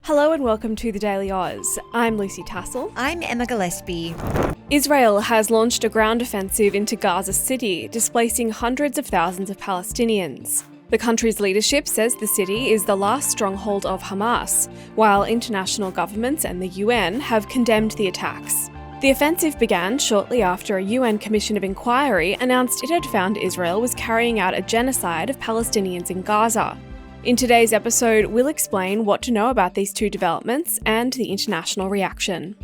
Hello and welcome to the Daily Aus. I'm Lucy Tassell. I'm Emma Gillespie. Israel has launched a ground offensive into Gaza City, displacing hundreds of thousands of Palestinians. The country's leadership says the city is the last stronghold of Hamas, while international governments and the UN have condemned the attacks. The offensive began shortly after a UN Commission of Inquiry announced it had found Israel was carrying out a genocide of Palestinians in Gaza. In today's episode, we'll explain what to know about these two developments and the international reaction.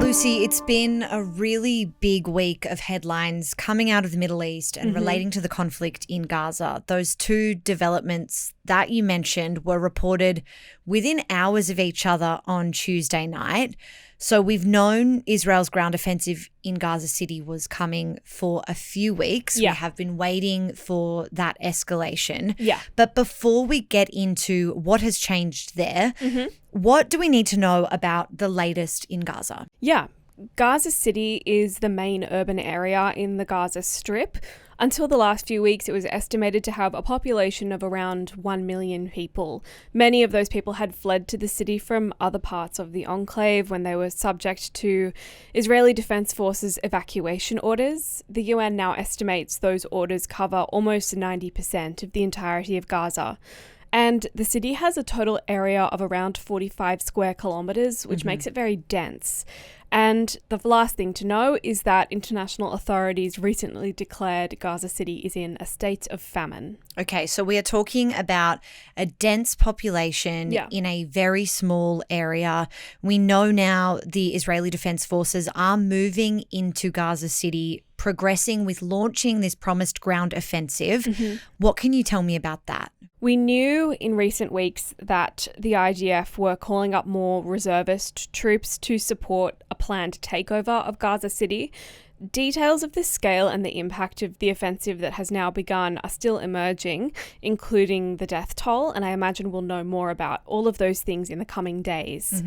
Lucy, it's been a really big week of headlines coming out of the Middle East and relating to the conflict in Gaza. Those two developments that you mentioned were reported within hours of each other on Tuesday night. So we've known Israel's ground offensive in Gaza City was coming for a few weeks. Yeah. We have been waiting for that escalation. Yeah. But before we get into what has changed there, what do we need to know about the latest in Gaza? Yeah. Gaza City is the main urban area in the Gaza Strip. Until the last few weeks, it was estimated to have a population of around 1 million people. Many of those people had fled to the city from other parts of the enclave when they were subject to Israeli Defense Forces evacuation orders. The UN now estimates those orders cover almost 90% of the entirety of Gaza. And the city has a total area of around 45 square kilometres, which makes it very dense. And the last thing to know is that international authorities recently declared Gaza City is in a state of famine. Okay, so we are talking about a dense population in a very small area. We know now the Israeli Defense Forces are moving into Gaza City, progressing with launching this promised ground offensive. What can you tell me about that? We knew in recent weeks that the IDF were calling up more reservist troops to support a planned takeover of Gaza City. Details of the scale and the impact of the offensive that has now begun are still emerging, including the death toll, and I imagine we'll know more about all of those things in the coming days.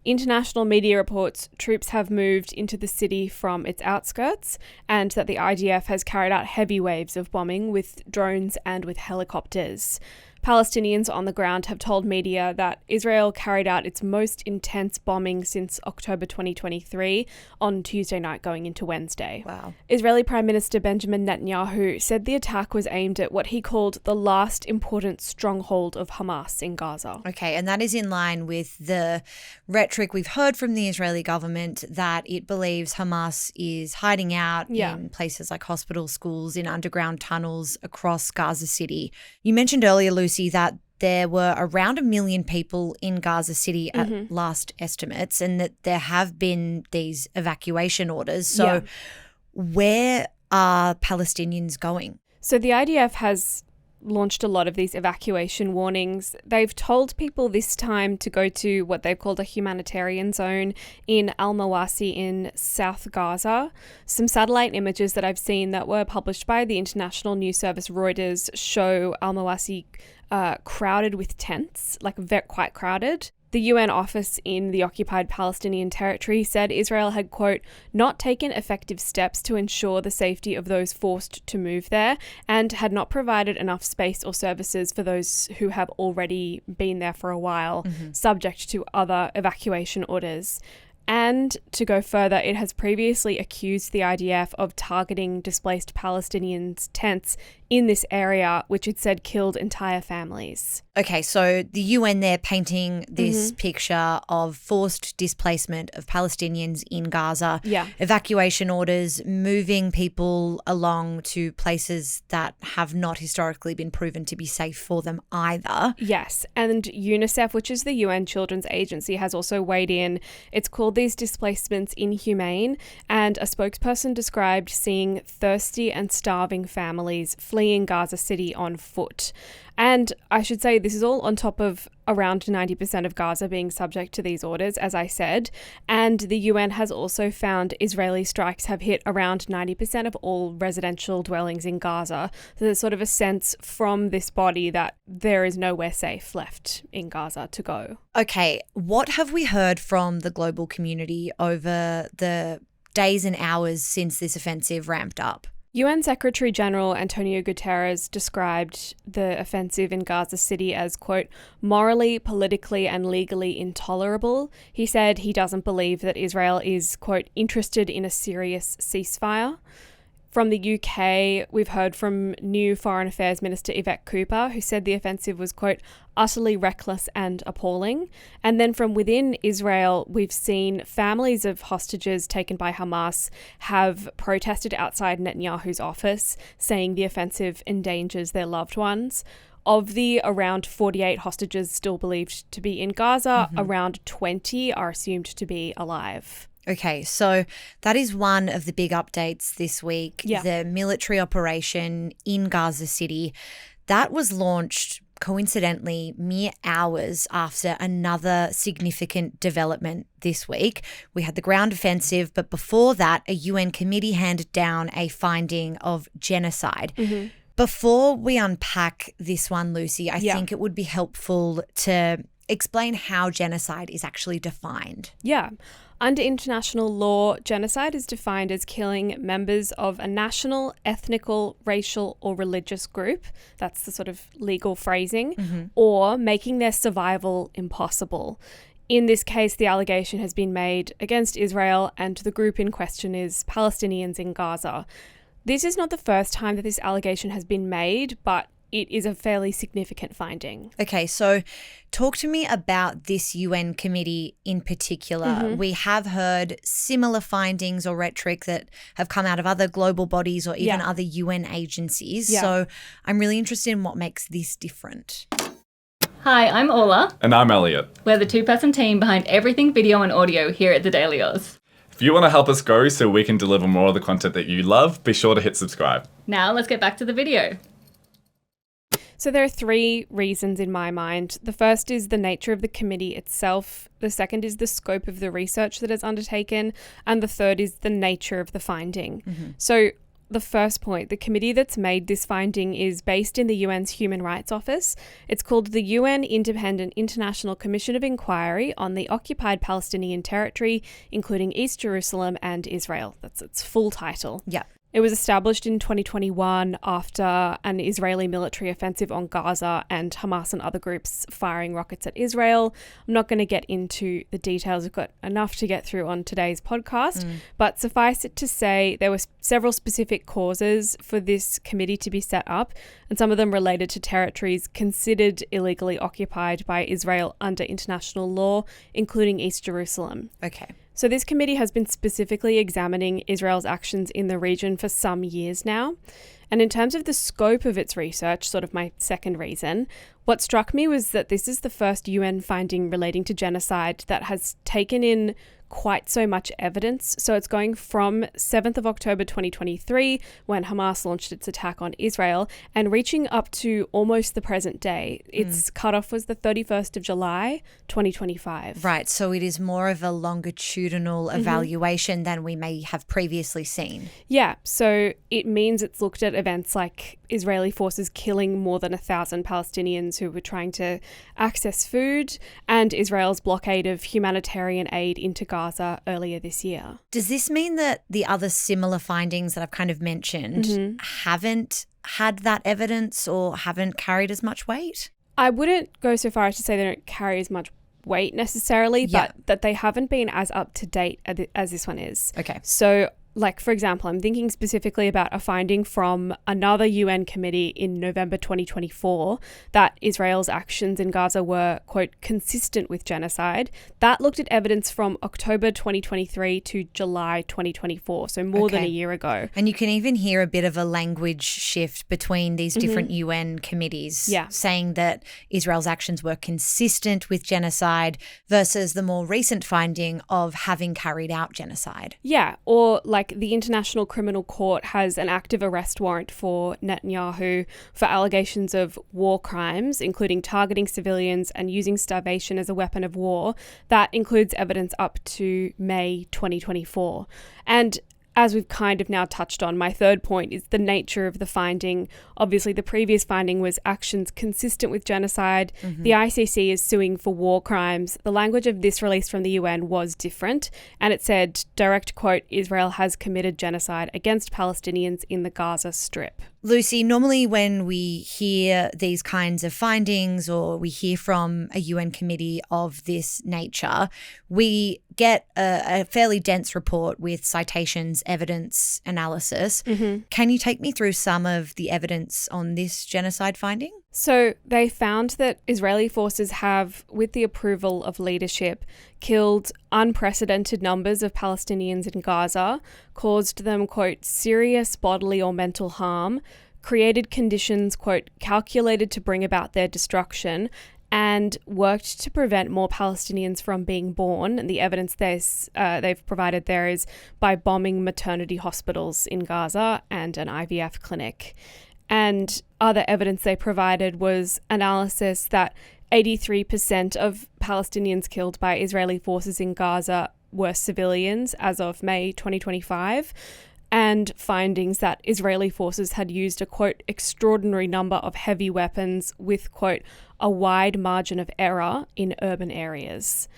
International media reports troops have moved into the city from its outskirts and that the IDF has carried out heavy waves of bombing with drones and with helicopters. Palestinians on the ground have told media that Israel carried out its most intense bombing since October 2023 on Tuesday night going into Wednesday. Wow. Israeli Prime Minister Benjamin Netanyahu said the attack was aimed at what he called the last important stronghold of Hamas in Gaza. Okay, and that is in line with the rhetoric we've heard from the Israeli government that it believes Hamas is hiding out in places like hospitals, schools, in underground tunnels across Gaza City. You mentioned earlier, Lucy, that there were around 1 million people in Gaza City at last estimates and that there have been these evacuation orders. So where are Palestinians going? So the IDF has launched a lot of these evacuation warnings. They've told people this time to go to what they've called a humanitarian zone in Al-Mawasi in South Gaza. Some satellite images that I've seen that were published by the international news service Reuters show Al-Mawasi crowded with tents, like quite crowded. The UN office in the occupied Palestinian territory said Israel had, quote, not taken effective steps to ensure the safety of those forced to move there and had not provided enough space or services for those who have already been there for a while, subject to other evacuation orders. And to go further, it has previously accused the IDF of targeting displaced Palestinians' tents in this area, which it said killed entire families. Okay, so the UN there painting this picture of forced displacement of Palestinians in Gaza, evacuation orders, moving people along to places that have not historically been proven to be safe for them either. Yes, and UNICEF, which is the UN Children's Agency, has also weighed in. It's called these displacements inhumane, and a spokesperson described seeing thirsty and starving families fleeing Gaza City on foot. And I should say this is all on top of around 90% of Gaza being subject to these orders, as I said. And the UN has also found Israeli strikes have hit around 90% of all residential dwellings in Gaza. So there's sort of a sense from this body that there is nowhere safe left in Gaza to go. Okay, what have we heard from the global community over the days and hours since this offensive ramped up? UN Secretary General Antonio Guterres described the offensive in Gaza City as, quote, morally, politically and legally intolerable. He said he doesn't believe that Israel is, quote, interested in a serious ceasefire. From the UK, we've heard from new Foreign Affairs Minister Yvette Cooper, who said the offensive was, quote, utterly reckless and appalling. And then from within Israel, we've seen families of hostages taken by Hamas have protested outside Netanyahu's office, saying the offensive endangers their loved ones. Of the around 48 hostages still believed to be in Gaza, around 20 are assumed to be alive. Okay, so that is one of the big updates this week. Yeah. The military operation in Gaza City, that was launched coincidentally mere hours after another significant development this week. We had the ground offensive, but before that, a UN committee handed down a finding of genocide. Before we unpack this one, Lucy, I think it would be helpful to explain how genocide is actually defined. Yeah. Under international law, genocide is defined as killing members of a national, ethnical, racial, or religious group. That's the sort of legal phrasing, or making their survival impossible. In this case, the allegation has been made against Israel, and the group in question is Palestinians in Gaza. This is not the first time that this allegation has been made, but it is a fairly significant finding. Okay, so talk to me about this UN committee in particular. We have heard similar findings or rhetoric that have come out of other global bodies or even other UN agencies. So I'm really interested in what makes this different. Hi, I'm Ola. And I'm Elliot. We're the two-person team behind everything video and audio here at the Daily Aus. If you want to help us grow so we can deliver more of the content that you love, be sure to hit subscribe. Now let's get back to the video. So there are three reasons in my mind. The first is the nature of the committee itself. The second is the scope of the research that is undertaken. And the third is the nature of the finding. So the first point, the committee that's made this finding is based in the UN's Human Rights Office. It's called the UN Independent International Commission of Inquiry on the Occupied Palestinian Territory, including East Jerusalem and Israel. That's its full title. Yeah. It was established in 2021 after an Israeli military offensive on Gaza and Hamas and other groups firing rockets at Israel. I'm not going to get into the details. We've got enough to get through on today's podcast, but suffice it to say there were several specific causes for this committee to be set up, and some of them related to territories considered illegally occupied by Israel under international law, including East Jerusalem. Okay. So this committee has been specifically examining Israel's actions in the region for some years now. And in terms of the scope of its research, sort of my second reason, what struck me was that this is the first UN finding relating to genocide that has taken in quite so much evidence. So it's going from 7th of October 2023, when Hamas launched its attack on Israel, and reaching up to almost the present day. Its cutoff was the 31st of July 2025. Right, so it is more of a longitudinal evaluation than we may have previously seen. Yeah, so it means it's looked at events like Israeli forces killing more than 1,000 Palestinians who were trying to access food, and Israel's blockade of humanitarian aid into Gaza earlier this year. Does this mean that the other similar findings that I've kind of mentioned haven't had that evidence or haven't carried as much weight? I wouldn't go so far as to say they don't carry as much weight necessarily, but that they haven't been as up to date as this one is. Okay. So, like, for example, I'm thinking specifically about a finding from another UN committee in November 2024 that Israel's actions in Gaza were, quote, consistent with genocide. That looked at evidence from October 2023 to July 2024, so more than a year ago. And you can even hear a bit of a language shift between these different UN committees, saying that Israel's actions were consistent with genocide versus the more recent finding of having carried out genocide. Yeah, or like the International Criminal Court has an active arrest warrant for Netanyahu for allegations of war crimes, including targeting civilians and using starvation as a weapon of war. That includes evidence up to May 2024. And as we've kind of now touched on, my third point is the nature of the finding. Obviously, the previous finding was actions consistent with genocide. The ICC is suing for war crimes. The language of this release from the UN was different, and it said, direct quote, Israel has committed genocide against Palestinians in the Gaza Strip. Lucy, normally when we hear these kinds of findings or we hear from a UN committee of this nature, we get a fairly dense report with citations, evidence, analysis. Can you take me through some of the evidence on this genocide finding? So they found that Israeli forces have, with the approval of leadership, killed unprecedented numbers of Palestinians in Gaza, caused them, quote, serious bodily or mental harm, created conditions, quote, calculated to bring about their destruction, and worked to prevent more Palestinians from being born. And the evidence they've provided there is by bombing maternity hospitals in Gaza and an IVF clinic. And other evidence they provided was analysis that 83% of Palestinians killed by Israeli forces in Gaza were civilians as of May 2025, and findings that Israeli forces had used a, quote, extraordinary number of heavy weapons with, quote, a wide margin of error in urban areas.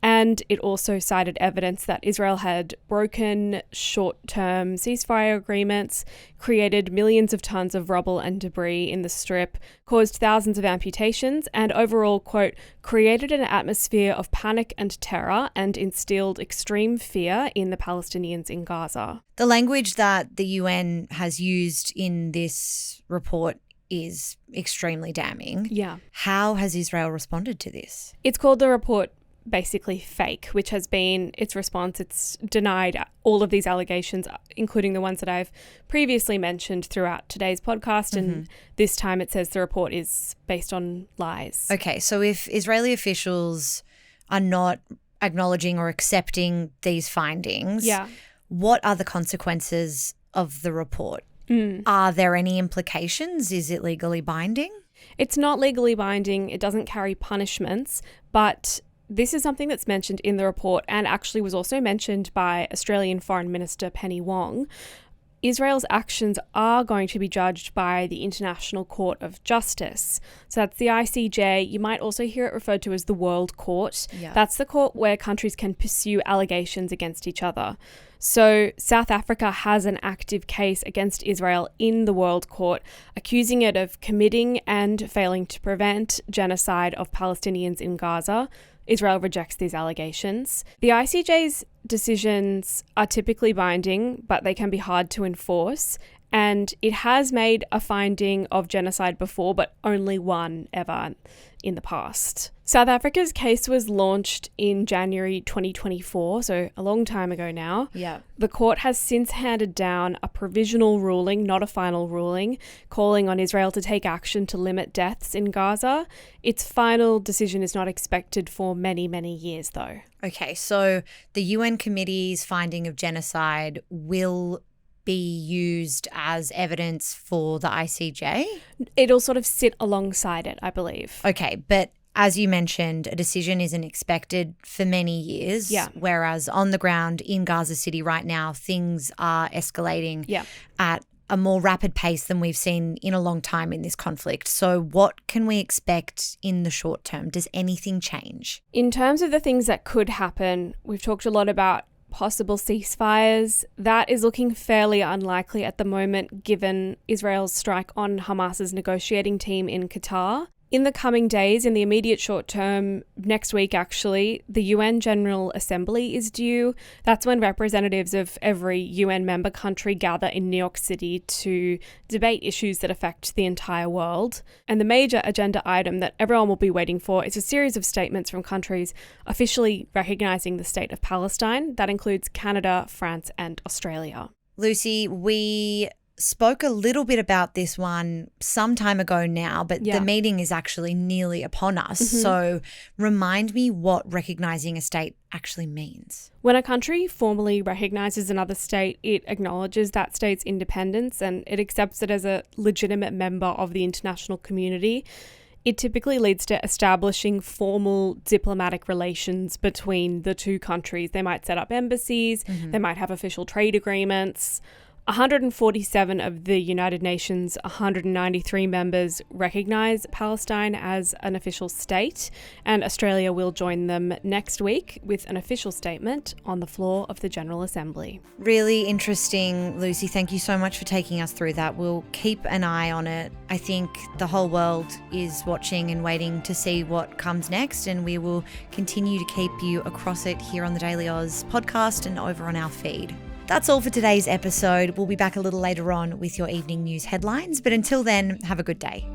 And it also cited evidence that Israel had broken short-term ceasefire agreements, created millions of tons of rubble and debris in the Strip, caused thousands of amputations, and overall, quote, created an atmosphere of panic and terror and instilled extreme fear in the Palestinians in Gaza. The language that the UN has used in this report is extremely damning. Yeah. How has Israel responded to this? It's called the report basically fake, which has been its response. It's denied all of these allegations, including the ones that I've previously mentioned throughout today's podcast. And this time it says the report is based on lies. Okay, so if Israeli officials are not acknowledging or accepting these findings, what are the consequences of the report? Are there any implications? Is it legally binding? It's not legally binding. It doesn't carry punishments, but this is something that's mentioned in the report and actually was also mentioned by Australian Foreign Minister Penny Wong. Israel's actions are going to be judged by the International Court of Justice. So that's the ICJ. You might also hear it referred to as the World Court. Yeah. That's the court where countries can pursue allegations against each other. So South Africa has an active case against Israel in the World Court, accusing it of committing and failing to prevent genocide of Palestinians in Gaza. Israel rejects these allegations. The ICJ's decisions are typically binding, but they can be hard to enforce. And it has made a finding of genocide before, but only one ever in the past. South Africa's case was launched in January 2024, so a long time ago now. Yeah. The court has since handed down a provisional ruling, not a final ruling, calling on Israel to take action to limit deaths in Gaza. Its final decision is not expected for many, many years, though. Okay, so the UN committee's finding of genocide will be used as evidence for the ICJ? It'll sort of sit alongside it, I believe. Okay, but as you mentioned, a decision isn't expected for many years. Yeah. Whereas on the ground in Gaza City right now, things are escalating at a more rapid pace than we've seen in a long time in this conflict. So what can we expect in the short term? Does anything change? In terms of the things that could happen, we've talked a lot about possible ceasefires. That is looking fairly unlikely at the moment, given Israel's strike on Hamas's negotiating team in Qatar. In the coming days, in the immediate short term, next week actually, the UN General Assembly is due. That's when representatives of every UN member country gather in New York City to debate issues that affect the entire world. And the major agenda item that everyone will be waiting for is a series of statements from countries officially recognising the state of Palestine. That includes Canada, France, and Australia. Lucy, we spoke a little bit about this one some time ago now, but the meeting is actually nearly upon us. So remind me what recognising a state actually means. When a country formally recognises another state, it acknowledges that state's independence and it accepts it as a legitimate member of the international community. It typically leads to establishing formal diplomatic relations between the two countries. They might set up embassies, they might have official trade agreements. 147 of the United Nations' 193 members recognise Palestine as an official state, and Australia will join them next week with an official statement on the floor of the General Assembly. Really interesting, Lucy. Thank you so much for taking us through that. We'll keep an eye on it. I think the whole world is watching and waiting to see what comes next, and we will continue to keep you across it here on the Daily Aus podcast and over on our feed. That's all for today's episode. We'll be back a little later on with your evening news headlines, but until then, have a good day.